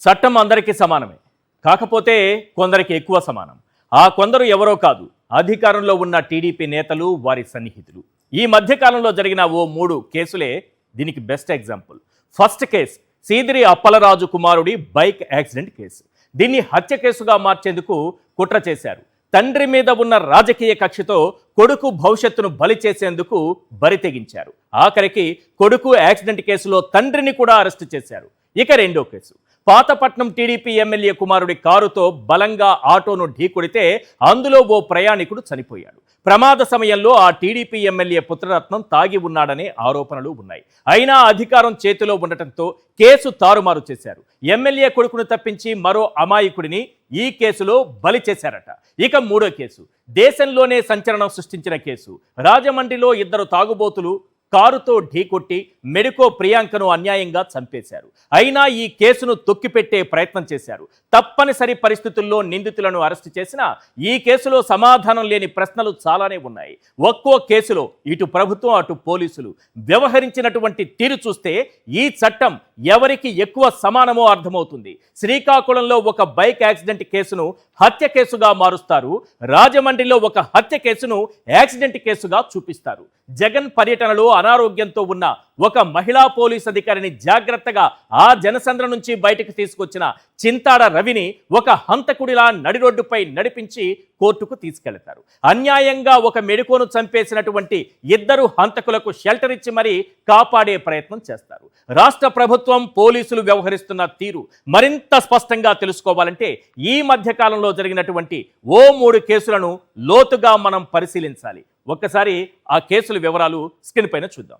చట్టం అందరికీ సమానమే. కాకపోతే కొందరికి ఎక్కువ సమానం. ఆ కొందరు ఎవరో కాదు, అధికారంలో ఉన్న టీడీపీ నేతలు, వారి సన్నిహితులు. ఈ మధ్యకాలంలో జరిగిన ఓ 3 కేసులే దీనికి best example. First case Seediri Appalaraju కుమారుడి బైక్ యాక్సిడెంట్ కేసు. దీన్ని హత్య కేసుగా మార్చేందుకు కుట్ర చేశారు. తండ్రి మీద ఉన్న రాజకీయ కక్షతో కొడుకు భవిష్యత్తును బలి చేసేందుకు బరి తెగించారు. ఆఖరికి కొడుకు యాక్సిడెంట్ కేసులో తండ్రిని కూడా అరెస్టు చేశారు. ఇక రెండో కేసు పాతపట్నం టీడీపీ ఎమ్మెల్యే కుమారుడి కారుతో బలంగా ఆటోను ఢీకొడితే అందులో ఓ ప్రయాణికుడు చనిపోయాడు. ప్రమాద సమయంలో ఆ టీడీపీ ఎమ్మెల్యే పుత్రరత్నం తాగి ఉన్నాడనే ఆరోపణలు ఉన్నాయి. అయినా అధికారం చేతిలో ఉండటంతో కేసు తారుమారు చేశారు. ఎమ్మెల్యే కొడుకును తప్పించి మరో అమాయకుడిని ఈ కేసులో బలి చేశారట. ఇక మూడో కేసు దేశంలోనే సంచలనం సృష్టించిన కేసు. రాజమండ్రిలో 2 తాగుబోతులు కారుతో ఢీకొట్టి మెడికో ప్రియాంకను అన్యాయంగా చంపేశారు. అయినా ఈ కేసును తొక్కిపెట్టే ప్రయత్నం చేశారు. తప్పనిసరి పరిస్థితుల్లో నిందితులను అరెస్టు చేసినా ఈ కేసులో సమాధానం లేని ప్రశ్నలు చాలానే ఉన్నాయి. ఒక్కో కేసులో ఇటు ప్రభుత్వం అటు పోలీసులు వ్యవహరించినటువంటి తీరు చూస్తే ఈ చట్టం ఎవరికి ఎక్కువ సమానమో అర్థమవుతుంది. శ్రీకాకుళంలో ఒక బైక్ యాక్సిడెంట్ కేసును హత్య కేసుగా మారుస్తారు. రాజమండ్రిలో ఒక హత్య కేసును యాక్సిడెంట్ కేసుగా చూపిస్తారు. జగన్ పర్యటనలో అనారోగ్యంతో ఉన్న ఒక మహిళా పోలీస్ అధికారిని జాగ్రత్తగా ఆ జనసంద్ర నుంచి బయటకు తీసుకొచ్చిన చింతాడ రవిని ఒక హంతకుడిలా నడి రోడ్డుపై నడిపించి కోర్టుకు తీసుకెళ్తారు. అన్యాయంగా ఒక మెడికోను చంపేసినటువంటి 2 హంతకులకు షెల్టర్ ఇచ్చి మరీ కాపాడే ప్రయత్నం చేస్తారు. రాష్ట్ర ప్రభుత్వం, పోలీసులు వ్యవహరిస్తున్న తీరు మరింత స్పష్టంగా తెలుసుకోవాలంటే ఈ మధ్య కాలంలో జరిగినటువంటి ఓ 3 కేసులను లోతుగా మనం పరిశీలించాలి. ఒక్కసారి ఆ కేసుల వివరాలు స్క్రీన్ పైన చూద్దాం.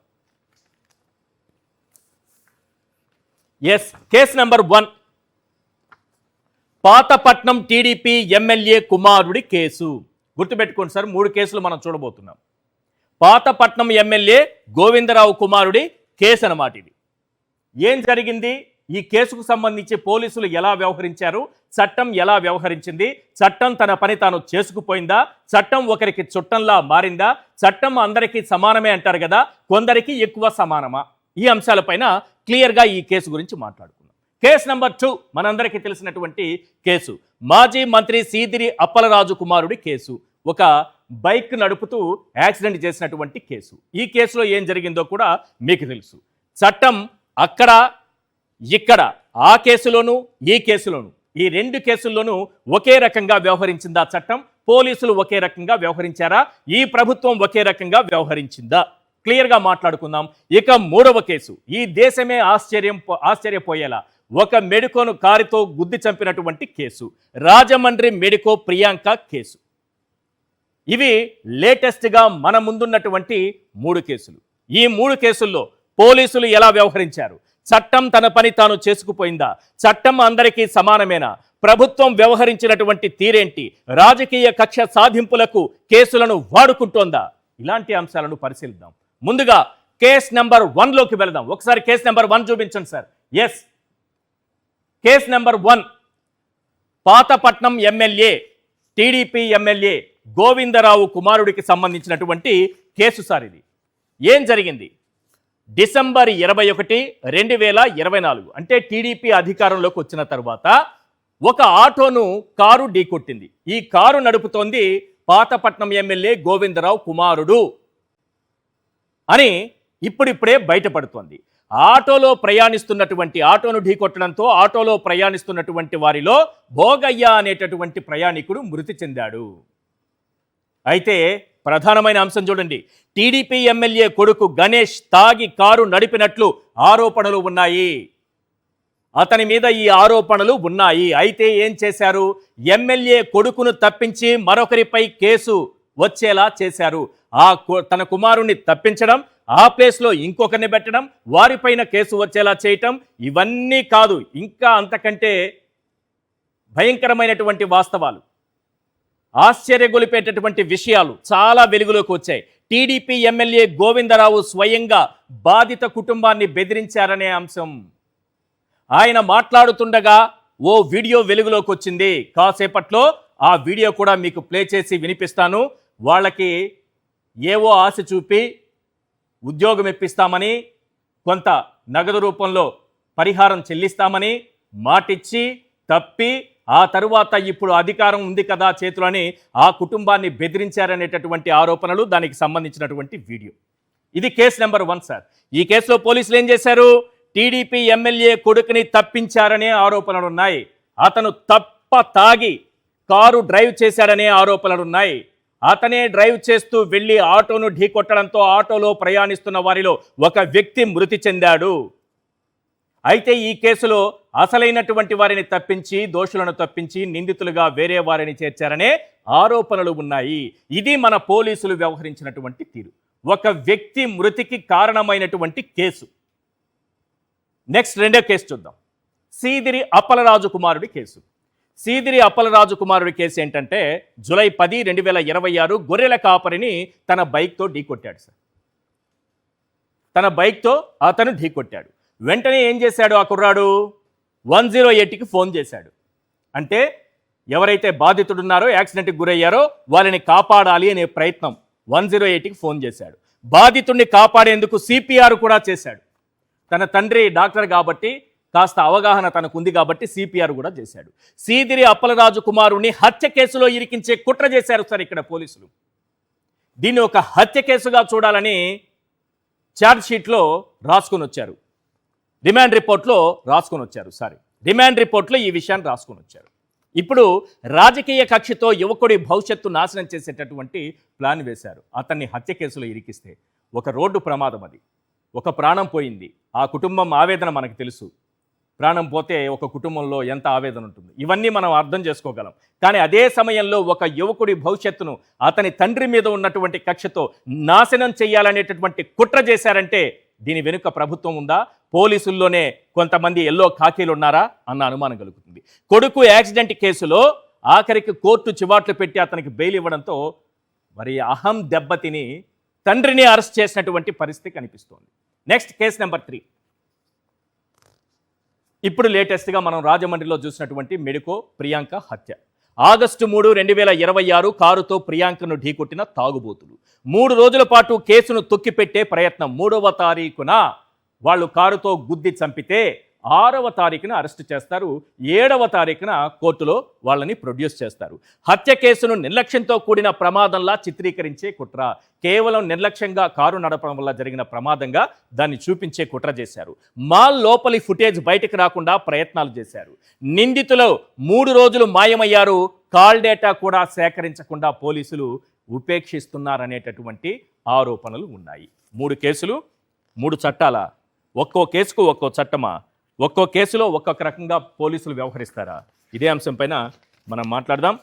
Case number 1 Pathapatnam TDP MLA కుమారుడి కేసు. గుర్తుపెట్టుకోండి సార్, 3 కేసులు మనం చూడబోతున్నాం. పాతపట్నం ఎమ్మెల్యే గోవిందరావు కుమారుడి కేసు అన్నమాట ఇది. ఏం జరిగింది? ఈ కేసుకు సంబంధించి పోలీసులు ఎలా వ్యవహరించారు, చట్టం ఎలా వ్యవహరించింది, చట్టం తన పని తాను చేసుకుపోయిందా, చట్టం ఒకరికి చుట్టంలా మారిందా, చట్టం అందరికీ సమానమే అంటారు కదా, కొందరికి ఎక్కువ సమానమా? ఈ అంశాలపైన క్లియర్గా ఈ కేసు గురించి మాట్లాడుకుందాం. కేసు నెంబర్ 2 మనందరికీ తెలిసినటువంటి కేసు. మాజీ మంత్రి సీదిరి అప్పలరాజు కుమారుడి కేసు. ఒక బైక్ నడుపుతూ యాక్సిడెంట్ చేసినటువంటి కేసు. ఈ కేసులో ఏం జరిగిందో కూడా మీకు తెలుసు. చట్టం అక్కడ ఇక్కడ ఆ కేసులోనూ ఈ కేసులోనూ ఈ 2 కేసుల్లోనూ ఒకే రకంగా వ్యవహరించిందా చట్టం? పోలీసులు ఒకే రకంగా వ్యవహరించారా? ఈ ప్రభుత్వం ఒకే రకంగా వ్యవహరించిందా? క్లియర్గా మాట్లాడుకుందాం. ఇక 3వ కేసు ఈ దేశమే ఆశ్చర్యపోయేలా ఒక మెడికోను కారుతో గుద్ది చంపినటువంటి case. Rajahmundry medico Priyanka case. ఇవి లేటెస్ట్గా మన ముందున్నటువంటి 3 కేసులు. ఈ 3 కేసుల్లో పోలీసులు ఎలా వ్యవహరించారు? చట్టం తన పని తాను చేసుకుపోయిందా? చట్టం అందరికీ సమానమేనా? ప్రభుత్వం వ్యవహరించినటువంటి తీరేంటి? రాజకీయ కక్ష సాధింపులకు కేసులను వాడుకుంటోందా? ఇలాంటి అంశాలను పరిశీలిద్దాం. ముందుగా కేసు నెంబర్ 1లోకి వెళదాం. ఒకసారి కేసు నెంబర్ 1 చూపించండి sir. Case number 1 Pathapatnam MLA TDP MLA Govindarao కుమారుడికి సంబంధించినటువంటి కేసు సార్ ఇది. ఏం జరిగింది? డిసెంబర్ 21, 2024 అంటే టీడీపీ అధికారంలోకి వచ్చిన తర్వాత ఒక ఆటోను కారు ఢీకొట్టింది. ఈ కారు నడుపుతోంది పాతపట్నం ఎమ్మెల్యే గోవిందరావు కుమారుడు అని ఇప్పుడిప్పుడే బయటపడుతోంది. ఆటోలో ప్రయాణిస్తున్నటువంటి ఆటోను ఢీకొట్టడంతో ఆటోలో ప్రయాణిస్తున్నటువంటి వారిలో భోగయ్య అనేటటువంటి ప్రయాణికుడు మృతి చెందాడు. అయితే ప్రధానమైన అంశం చూడండి. టీడీపీ ఎమ్మెల్యే కొడుకు గణేష్ తాగి కారు నడిపినట్లు ఆరోపణలు ఉన్నాయి. అతని మీద ఈ ఆరోపణలు ఉన్నాయి. అయితే ఏం చేశారు? ఎమ్మెల్యే కొడుకును తప్పించి మరొకరిపై కేసు వచ్చేలా చేశారు. తన కుమారుణ్ణి తప్పించడం, ఆ ప్లేస్లో ఇంకొకరిని పెట్టడం, వారిపైన కేసు వచ్చేలా చేయటం, ఇవన్నీ కాదు, ఇంకా అంతకంటే భయంకరమైనటువంటి వాస్తవాలు, ఆశ్చర్యగొలిపేటటువంటి విషయాలు చాలా వెలుగులోకి వచ్చాయి. టీడీపీ ఎమ్మెల్యే గోవిందరావు స్వయంగా బాధిత కుటుంబాన్ని బెదిరించారనే అంశం. ఆయన మాట్లాడుతుండగా ఓ వీడియో వెలుగులోకి వచ్చింది. కాసేపట్లో ఆ వీడియో కూడా మీకు ప్లే చేసి వినిపిస్తాను. వాళ్ళకి ఏవో ఆశ చూపి ఉద్యోగం ఇప్పిస్తామని, కొంత నగదు రూపంలో పరిహారం చెల్లిస్తామని, మాటిచ్చి తప్పి ఆ తరువాత ఇప్పుడు అధికారం ఉంది కదా చేతులని ఆ కుటుంబాన్ని బెదిరించారనేటటువంటి ఆరోపణలు, దానికి సంబంధించినటువంటి వీడియో. ఇది కేసు నెంబర్ 1 సార్. ఈ కేసులో పోలీసులు ఏం చేశారు? టీడీపీ ఎమ్మెల్యే కొడుకుని తప్పించారనే ఆరోపణలు ఉన్నాయి. అతను తాగి కారు డ్రైవ్ చేశాడనే ఆరోపణలు ఉన్నాయి. అతనే డ్రైవ్ చేస్తూ వెళ్లి ఆటోను ఢీకొట్టడంతో ఆటోలో ప్రయాణిస్తున్న వారిలో ఒక వ్యక్తి మృతి చెందాడు. అయితే ఈ కేసులో అసలైనటువంటి వారిని తప్పించి, దోషులను తప్పించి నిందితులుగా వేరే వారిని చేర్చారనే ఆరోపణలు ఉన్నాయి. ఇది మన పోలీసులు వ్యవహరించినటువంటి తీరు. ఒక వ్యక్తి మృతికి కారణమైనటువంటి కేసు. నెక్స్ట్ రెండో కేసు చూద్దాం. సీదిరి అప్పలరాజు కుమారుడి కేసు. సీదిరి అప్పలరాజు కుమారుడి కేసు ఏంటంటే జూలై 10, 2026 గొర్రెల కాపరిని తన బైక్తో ఢీకొట్టాడు సార్. తన బైక్తో అతను ఢీకొట్టాడు. వెంటనే ఏం చేశాడు ఆ కుర్రాడు? 108కి ఫోన్ చేశాడు. అంటే ఎవరైతే బాధితుడున్నారో, యాక్సిడెంట్కి గురయ్యారో వాళ్ళని కాపాడాలి అనే ప్రయత్నం 108కి ఫోన్ చేశాడు. బాధితుడిని కాపాడేందుకు సిపిఆర్ కూడా చేశాడు. తన తండ్రి డాక్టర్ కాబట్టి కాస్త అవగాహన తనకుంది కాబట్టి సిపిఆర్ కూడా చేశాడు. సీదిరి అప్పలరాజు కుమారుని హత్య కేసులో ఇరికించే కుట్ర చేశారు సార్ ఇక్కడ పోలీసులు. దీన్ని ఒక హత్య కేసుగా చూడాలని ఛార్జ్ షీట్లో రాసుకొని వచ్చారు. రిమాండ్ రిపోర్ట్లో ఈ విషయాన్ని రాసుకొని వచ్చారు. ఇప్పుడు రాజకీయ కక్షతో యువకుడి భవిష్యత్తు నాశనం చేసేటటువంటి ప్లాన్ వేశారు. అతన్ని హత్య కేసులో ఇరికిస్తే ఒక రోడ్డు ప్రమాదం, అది ఒక ప్రాణం పోయింది. ఆ కుటుంబం ఆవేదన మనకు తెలుసు. ప్రాణం పోతే ఒక కుటుంబంలో ఎంత ఆవేదన ఉంటుంది, ఇవన్నీ మనం అర్థం చేసుకోగలం. కానీ అదే సమయంలో ఒక యువకుడి భవిష్యత్తును అతని తండ్రి మీద ఉన్నటువంటి కక్షతో నాశనం చేయాలనేటటువంటి కుట్ర చేశారంటే దీని వెనుక ప్రభుత్వం ఉందా, పోలీసుల్లోనే కొంతమంది ఎల్లో ఖాకీలు ఉన్నారా అన్న అనుమానం కలుగుతుంది. కొడుకు యాక్సిడెంట్ కేసులో ఆఖరికి కోర్టు చివాట్లు పెట్టి అతనికి బెయిల్ ఇవ్వడంతో మరి అహం దెబ్బతిని తండ్రిని అరెస్ట్ చేసినటువంటి పరిస్థితి కనిపిస్తోంది. Next case number 3. ఇప్పుడు లేటెస్ట్గా మనం రాజమండ్రిలో చూసినటువంటి మెడికో ప్రియాంక హత్య. ఆగస్టు 3, 2026 కారుతో ప్రియాంకను ఢీకొట్టిన తాగుబోతులు 3 రోజుల పాటు కేసును తొక్కిపెట్టే ప్రయత్నం. 3వ తారీఖున వాళ్ళు కారుతో గుద్ది చంపితే 6వ తారీఖున అరెస్ట్ చేస్తారు. 7వ తారీఖున కోర్టులో వాళ్ళని ప్రొడ్యూస్ చేస్తారు. హత్య కేసును నిర్లక్ష్యంతో కూడిన ప్రమాదంలా చిత్రీకరించే కుట్ర. కేవలం నిర్లక్ష్యంగా కారు నడపడం వల్ల జరిగిన ప్రమాదంగా దాన్ని చూపించే కుట్ర చేశారు. మాల్ లోపలి ఫుటేజ్ బయటకు రాకుండా ప్రయత్నాలు చేశారు. నిందితులు 3 రోజులు మాయమయ్యారు. కాల్ డేటా కూడా సేకరించకుండా పోలీసులు ఉపేక్షిస్తున్నారనేటటువంటి ఆరోపణలు ఉన్నాయి. 3 కేసులు, 3 చట్టాల, ఒక్కో కేసుకు ఒక్కో చట్టమా, ఒక్కో కేసులో ఒక్కొక్క రకంగా పోలీసులు వ్యవహరిస్తారా? ఇదే అంశం పైన మనం మాట్లాడదాం.